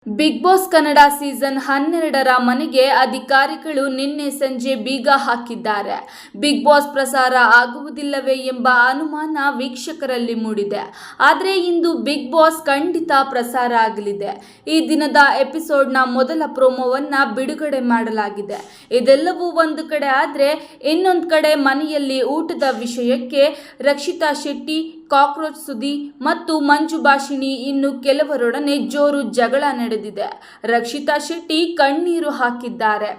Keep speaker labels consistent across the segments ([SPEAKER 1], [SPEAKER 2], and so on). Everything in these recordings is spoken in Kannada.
[SPEAKER 1] ಬಿಗ್ ಬಾಸ್ ಕನ್ನಡ ಸೀಸನ್ 12ರ ಮನೆಗೆ ಅಧಿಕಾರಿಗಳು ನಿನ್ನೆ ಸಂಜೆ ಬೀಗ ಹಾಕಿದ್ದಾರೆ. ಬಿಗ್ ಬಾಸ್ ಪ್ರಸಾರ ಆಗುವುದಿಲ್ಲವೇ ಎಂಬ ಅನುಮಾನ ವೀಕ್ಷಕರಲ್ಲಿ ಮೂಡಿದೆ. ಆದರೆ ಇಂದು ಬಿಗ್ ಬಾಸ್ ಖಂಡಿತ ಪ್ರಸಾರ ಆಗಲಿದೆ. ಈ ದಿನದ ಎಪಿಸೋಡ್ನ ಮೊದಲ ಪ್ರೋಮೋವನ್ನ ಬಿಡುಗಡೆ ಮಾಡಲಾಗಿದೆ. ಇದೆಲ್ಲವೂ ಒಂದು ಕಡೆ ಆದರೆ ಇನ್ನೊಂದು ಕಡೆ ಮನೆಯಲ್ಲಿ ಊಟದ ವಿಷಯಕ್ಕೆ ರಕ್ಷಿತಾ ಶೆಟ್ಟಿ, ಕಾಕ್ರೋಚ್ ಸುದಿ ಮತ್ತು ಮಂಜು ಭಾಷಿಣಿ ಇನ್ನು ಕೆಲವರೊಡನೆ ಜೋರು ಜಗಳ ನಡೆದಿದೆ. ರಕ್ಷಿತಾ ಶೆಟ್ಟಿ ಕಣ್ಣೀರು ಹಾಕಿದ್ದಾರೆ.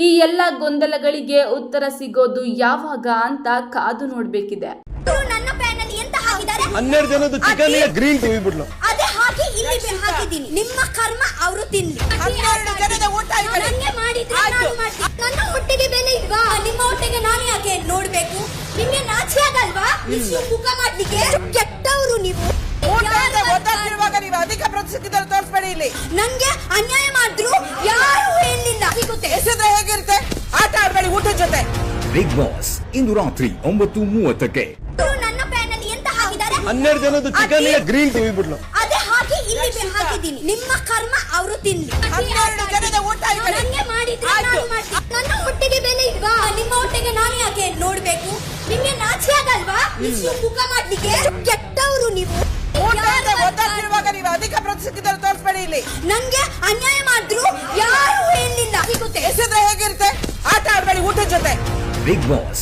[SPEAKER 1] ಈ ಎಲ್ಲ ಗೊಂದಲಗಳಿಗೆ ಉತ್ತರ ಸಿಗೋದು ಯಾವಾಗ ಅಂತ ಕಾದು ನೋಡಬೇಕಿದೆ.
[SPEAKER 2] ನನ್ನ ಪ್ಯಾನಲ್ಲಿ ಎಂತ ಹಾಕಿದ್ದಾರೆ?
[SPEAKER 3] 12 ಜನದ ಚಿಕನ್ ಗ್ರೀನ್ ಟೀ ಬಿಡ್ಲು
[SPEAKER 2] ಅದೇ ಹಾಕಿ ಇಲ್ಲಿ ಹಾಕಿದ್ದೀನಿ. ನಿಮ್ಮ ಕರ್ಮ ಅವರು ತಿನ್ಲಿ.
[SPEAKER 4] 12 ಜನದ ಊಟ
[SPEAKER 2] ನನಗೆ ಮಾಡಿದ್ರೆ ನಾನು ಮಾಡ್ತೀನಿ. ನನ್ನ ಹೊಟ್ಟೆಗೆ ಬೆಲೆ ಇಲ್ವಾ? ನಿಮ್ಮ ಹೊಟ್ಟೆಗೆ ನಾನು ಯಾಕೆ ನೋಡ್ಬೇಕು? ನಿಮಗೆ ನಾಚಿಕೆ ಆಗಲ್ವಾ? ಇಷ್ಟು ಮುಖ ಮಾಡ್ಲಿಕ್ಕೆ ಕೆಟ್ಟವರು ನೀವು.
[SPEAKER 4] ಗೊತ್ತಾಗ್ತಿರುವಾಗ ನೀವು ಅಧಿಕ ಪ್ರತಿಷ್ಠಿತ ತೋರಿಸ್ಬೇಡಿ. ಇಲ್ಲಿ
[SPEAKER 2] ನಂಗೆ ಅನ್ಯಾಯ ಮಾಡಿದ್ರು ಯಾರು ಹೇಳಿಲ್ಲ. ಸಿಗುತ್ತೆ
[SPEAKER 4] ಹೆಸರು ಹೇಗಿರುತ್ತೆ? ಆಟ ಆಡ್ಬೇಡಿ ಊಟದ ಜೊತೆ.
[SPEAKER 5] ಬಿಗ್ ಬಾಸ್ ಇಂದು ರಾತ್ರಿ 9:30ಕ್ಕೆ.
[SPEAKER 2] ನನ್ನ ಪ್ಯಾನಲ್ಲಿ ಎಂತ ಹಾಕಿದ್ದಾರೆ?
[SPEAKER 3] 12 ಜನದ ಚಿಕನ್ ಗ್ರೀನ್ ಟೀ ಬಿಡ್ಲು
[SPEAKER 2] ಅದೇ ಹಾಕಿ ಇಲ್ಲಿ ಹಾಕಿದ್ದೀನಿ. ನಿಮ್ಮ ಕರ್ಮ ಅವರು ತಿನ್ಲಿ.
[SPEAKER 4] 12 ಜನದ ಊಟ
[SPEAKER 2] ನನಗೆ ಮಾಡಿದ್ರೆ ನಾನು ಮಾಡ್ತೀನಿ. ನನ್ನ ಹೊಟ್ಟೆಗೆ ಬೆಲೆ ಇಲ್ವಾ? ನಿಮ್ಮ ಹೊಟ್ಟೆಗೆ ನಾನು ಯಾಕೆ ನೋಡ್ಬೇಕು? ನಿಮಗೆ ನಾಚಿಕೆ ಆಗಲ್ವಾ? ಇಷ್ಟು ಮುಖ ಮಾಡ್ಲಿಕ್ಕೆ ಕೆಟ್ಟವರು ನೀವು.
[SPEAKER 4] ಗೊತ್ತಾಗ್ತಿರುವಾಗ ನೀವು ಅಧಿಕ ಪ್ರತಿಷ್ಠಿತ ತೋರಿಸ್ಬೇಡಿ. ಇಲ್ಲಿ
[SPEAKER 2] ನಂಗೆ ಅನ್ಯಾಯ ಮಾಡಿದ್ರು ಯಾರು ಹೇಳಿಲ್ಲ. ಸಿಗುತ್ತೆ
[SPEAKER 4] ಹೆಸರು ಹೇಗಿರುತ್ತೆ? ಆಟ ಆಡ್ಬೇಡಿ ಊಟದ ಜೊತೆ.
[SPEAKER 5] Big boss